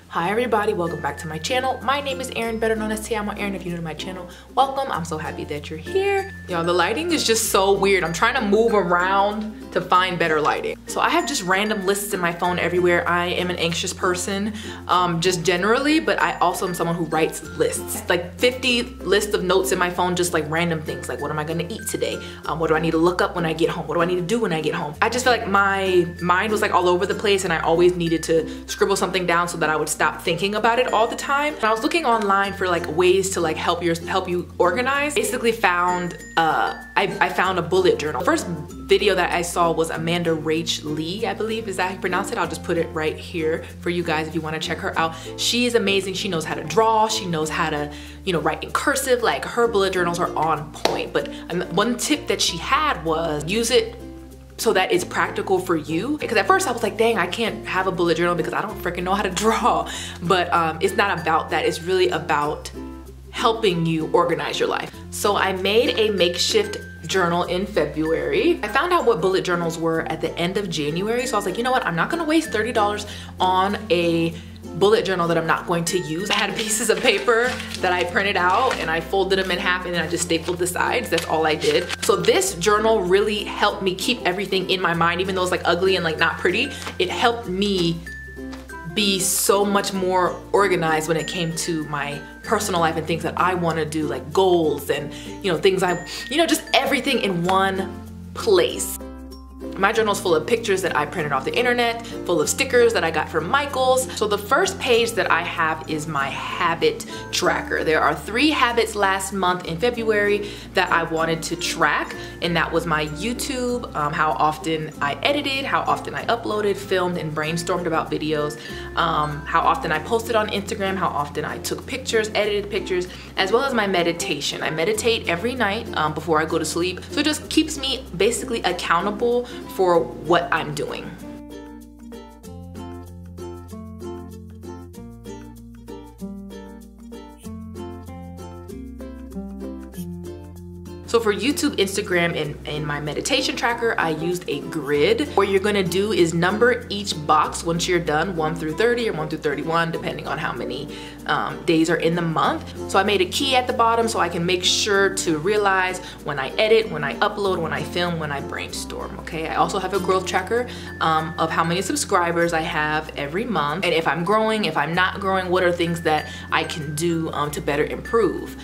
Hi everybody, welcome back to my channel. My name is Aaron, better known as TeAmoAaron. If you're new to my channel, welcome. I'm so happy that you're here. Y'all, the lighting is just so weird. I'm trying to move around to find better lighting. So I have just random lists in my phone everywhere. I am an anxious person, just generally, but I also am someone who writes lists. Like 50 lists of notes in my phone, just like random things. Like, what am I gonna eat today? What do I need to look up when I get home? What do I need to do when I get home? I just feel like my mind was like all over the place and I always needed to scribble something down so that I would stop thinking about it all the time. And I was looking online for like ways to like help you organize. Basically found, I found a bullet journal. First video that I saw was Amanda Rach Lee, I believe is that how you pronounce it. I'll just put it right here for you guys if you want to check her out. She is amazing. She knows how to draw. She knows how to, you know, write in cursive. Like, her bullet journals are on point. But one tip that she had was use it so that it's practical for you. Because at first I was like, dang, I can't have a bullet journal because I don't freaking know how to draw. But it's not about that. It's really about helping you organize your life. So I made a makeshift journal in February. I found out what bullet journals were at the end of January. So I was like, you know what? I'm not gonna waste $30 on a bullet journal that I'm not going to use. I had pieces of paper that I printed out and I folded them in half and then I just stapled the sides. That's all I did. So this journal really helped me keep everything in my mind, even though it's like ugly and like not pretty. It helped me be so much more organized when it came to my personal life and things that I want to do, like goals and, you know, things just everything in one place. My journal is full of pictures that I printed off the internet, full of stickers that I got from Michael's. So the first page that I have is my habit tracker. There are 3 habits last month in February that I wanted to track, and that was my YouTube, how often I edited, how often I uploaded, filmed, and brainstormed about videos, how often I posted on Instagram, how often I took pictures, edited pictures, as well as my meditation. I meditate every night before I go to sleep. So it just keeps me basically accountable for what I'm doing. So for YouTube, Instagram, and my meditation tracker, I used a grid. What you're gonna do is number each box once you're done, 1 through 30 or 1 through 31, depending on how many days are in the month. So I made a key at the bottom so I can make sure to realize when I edit, when I upload, when I film, when I brainstorm, okay? I also have a growth tracker of how many subscribers I have every month. And if I'm growing, if I'm not growing, what are things that I can do to better improve.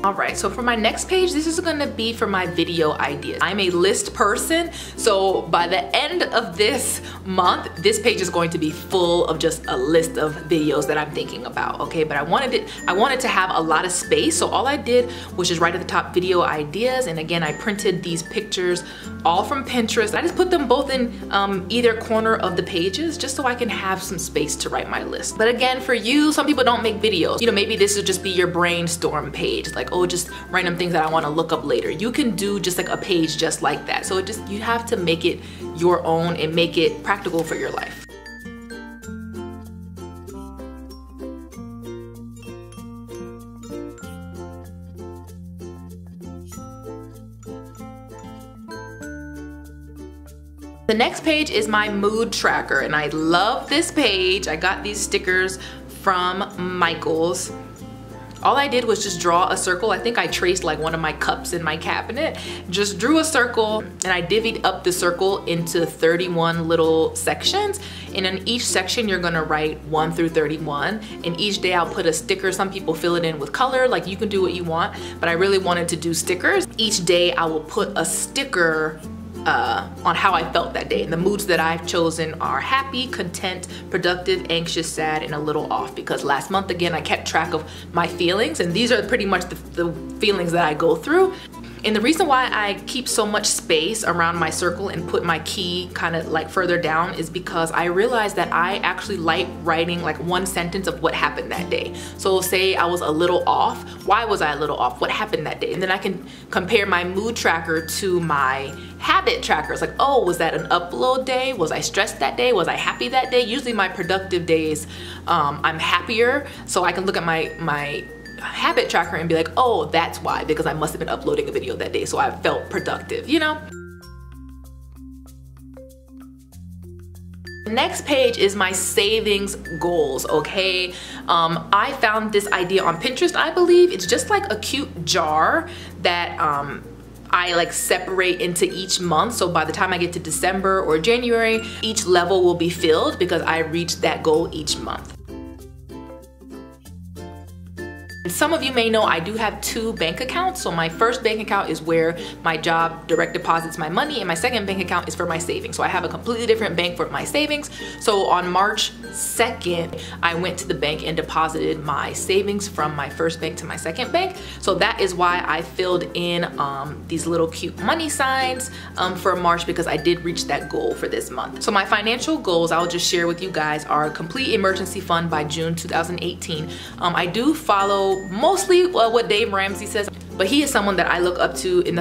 All right, so for my next page, this is gonna be for my video ideas. I'm a list person, so by the end of this month, this page is going to be full of just a list of videos that I'm thinking about, okay? But I wanted to have a lot of space, so all I did was just write at the top video ideas, and again, I printed these pictures all from Pinterest. I just put them both in either corner of the pages just so I can have some space to write my list. But again, for you, some people don't make videos. You know, maybe this would just be your brainstorm page, like, oh, just random things that I want to look up later. You can do just like a page just like that. So you have to make it your own and make it practical for your life. The next page is my mood tracker, and I love this page. I got these stickers from Michaels. All I did was just draw a circle. I think I traced like one of my cups in my cabinet. Just drew a circle, and I divvied up the circle into 31 little sections. And in each section, you're gonna write 1 through 31. And each day I'll put a sticker. Some people fill it in with color, like you can do what you want, but I really wanted to do stickers. Each day I will put a sticker on how I felt that day. And the moods that I've chosen are happy, content, productive, anxious, sad, and a little off, because last month again I kept track of my feelings, and these are pretty much the feelings that I go through. And the reason why I keep so much space around my circle and put my key kind of like further down is because I realized that I actually like writing like one sentence of what happened that day. So say I was a little off. Why was I a little off? What happened that day? And then I can compare my mood tracker to my habit tracker. It's like, oh, was that an upload day? Was I stressed that day? Was I happy that day? Usually my productive days, I'm happier. So I can look at my habit tracker and be like, oh, that's why, because I must have been uploading a video that day, so I felt productive, you know? Next page is my savings goals, okay? I found this idea on Pinterest, I believe. It's just like a cute jar that I like separate into each month. So by the time I get to December or January, each level will be filled because I reached that goal each month. Some of you may know I do have 2 bank accounts. So my first bank account is where my job direct deposits my money, and my second bank account is for my savings. So I have a completely different bank for my savings. So on March 2nd, I went to the bank and deposited my savings from my first bank to my second bank. So that is why I filled in these little cute money signs for March, because I did reach that goal for this month. So my financial goals I'll just share with you guys are complete emergency fund by June 2018. I do follow mostly what Dave Ramsey says, but he is someone that I look up to in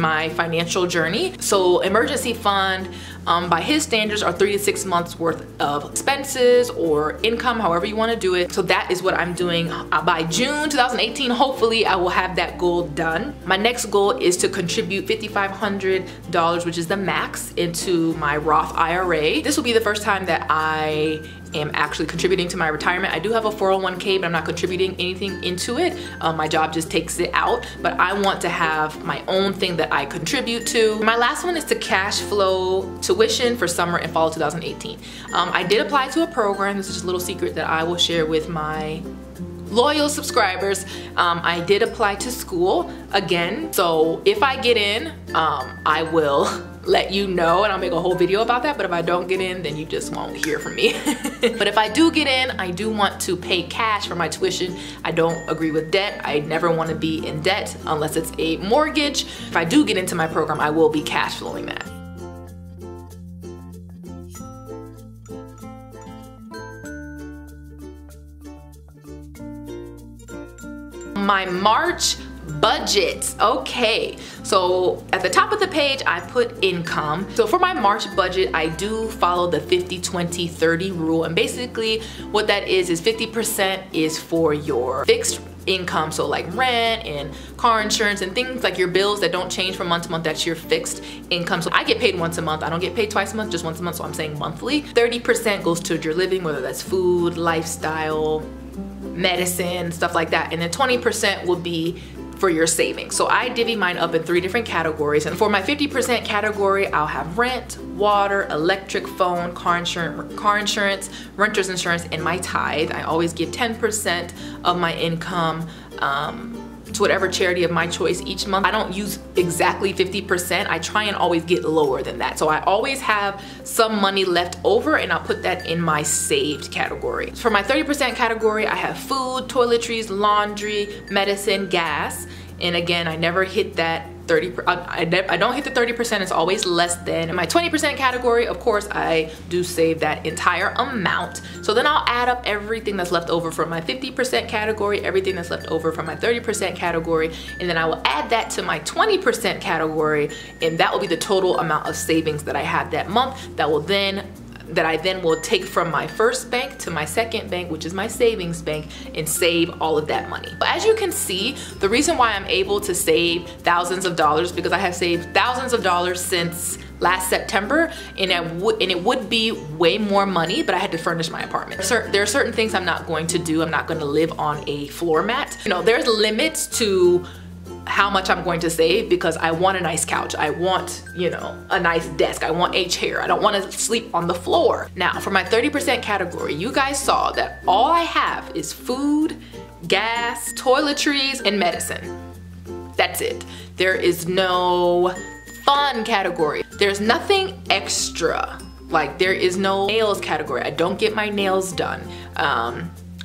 my financial journey. So emergency fund, by his standards, are 3 to 6 months worth of expenses or income, however you want to do it. So that is what I'm doing. By June 2018, hopefully I will have that goal done. My next goal is to contribute $5,500, which is the max, into my Roth IRA. This will be the first time that I am actually contributing to my retirement. I do have a 401k, but I'm not contributing anything into it. My job just takes it out, but I want to have my own thing that I contribute to. My last one is to cash flow tuition for summer and fall 2018. I did apply to a program. This is just a little secret that I will share with my loyal subscribers. I did apply to school again. So if I get in, I will let you know, and I'll make a whole video about that. But if I don't get in, then you just won't hear from me. But if I do get in, I do want to pay cash for my tuition. I don't agree with debt. I never want to be in debt unless it's a mortgage. If I do get into my program, I will be cash flowing that. My March budget. Okay, so at the top of the page I put income. So for my March budget, I do follow the 50-20-30 rule, and basically what that is 50% is for your fixed income, so like rent and car insurance and things like your bills that don't change from month to month. That's your fixed income. So I get paid once a month. I don't get paid twice a month, just once a month, so I'm saying monthly. 30% goes to your living, whether that's food, lifestyle, medicine, stuff like that, and then 20% will be for your savings. So I divvy mine up in 3 different categories, and for my 50% category, I'll have rent, water, electric, phone, car insurance, renter's insurance, and my tithe. I always give 10% of my income to whatever charity of my choice each month. I don't use exactly 50%. I try and always get lower than that. So I always have some money left over, and I'll put that in my saved category. For my 30% category, I have food, toiletries, laundry, medicine, gas. And again, I never hit that 30%. I don't hit the 30%, it's always less than. In my 20% category, of course, I do save that entire amount. So then I'll add up everything that's left over from my 50% category, everything that's left over from my 30% category, and then I will add that to my 20% category, and that will be the total amount of savings that I have that month that I then will take from my first bank to my second bank, which is my savings bank, and save all of that money. But as you can see, the reason why I'm able to save thousands of dollars, because I have saved thousands of dollars since last September, and it would be way more money, but I had to furnish my apartment. There are certain things I'm not going to do. I'm not going to live on a floor mat. You know, there's limits to how much I'm going to save because I want a nice couch. I want, you know, a nice desk. I want a chair. I don't want to sleep on the floor. Now, for my 30% category, you guys saw that all I have is food, gas, toiletries, and medicine. That's it. There is no fun category. There's nothing extra. Like, there is no nails category. I don't get my nails done.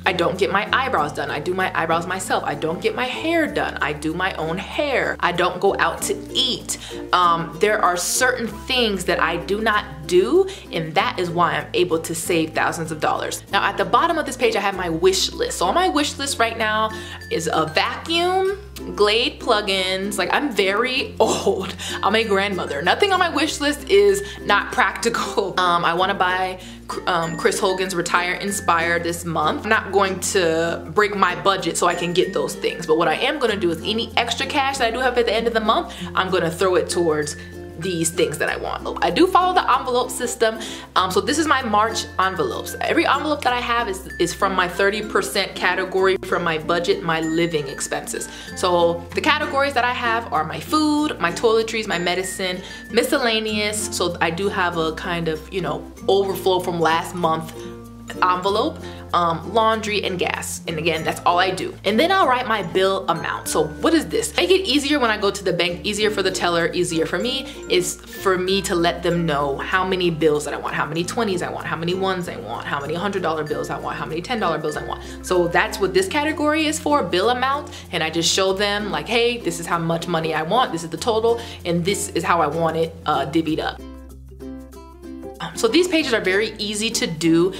I don't get my eyebrows done. I do my eyebrows myself. I don't get my hair done. I do my own hair. I don't go out to eat. There are certain things that I do not do, and that is why I'm able to save thousands of dollars. Now, at the bottom of this page, I have my wish list. So on my wish list right now is a vacuum, Glade plugins. Like, I'm very old. I'm a grandmother. Nothing on my wish list is not practical. I want to buy Chris Hogan's Retire Inspired this month. I'm not going to break my budget so I can get those things, but what I am going to do is any extra cash that I do have at the end of the month, I'm going to throw it towards these things that I want. I do follow the envelope system. So this is my March envelopes. Every envelope that I have is from my 30% category from my budget, my living expenses. So the categories that I have are my food, my toiletries, my medicine, miscellaneous. So I do have a kind of, you know, overflow from last month envelope, laundry, and gas. And again, that's all I do. And then I'll write my bill amount. So what is this? Make it easier when I go to the bank, easier for the teller, easier for me, is for me to let them know how many bills that I want, how many 20s I want, how many ones I want, how many $100 bills I want, how many $10 bills I want. So that's what this category is for, bill amount. And I just show them like, hey, this is how much money I want, this is the total, and this is how I want it divvied up. So these pages are very easy to do.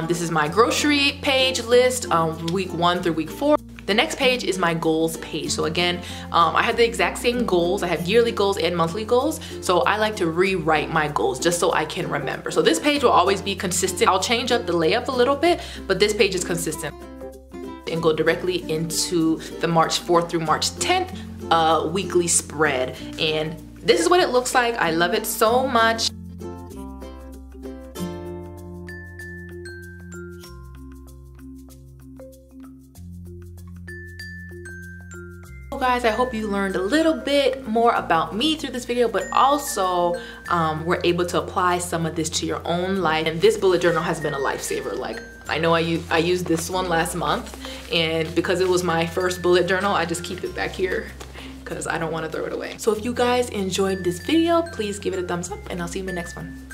This is my grocery page list, week 1 through week 4. The next page is my goals page. So again, I have the exact same goals. I have yearly goals and monthly goals. So I like to rewrite my goals just so I can remember. So this page will always be consistent. I'll change up the layup a little bit, but this page is consistent. And go directly into the March 4th through March 10th weekly spread. And this is what it looks like. I love it so much. Guys, I hope you learned a little bit more about me through this video, but also were able to apply some of this to your own life. And this bullet journal has been a lifesaver. Like, I know I used this one last month, and because it was my first bullet journal, I just keep it back here because I don't want to throw it away. So if you guys enjoyed this video, please give it a thumbs up, and I'll see you in the next one.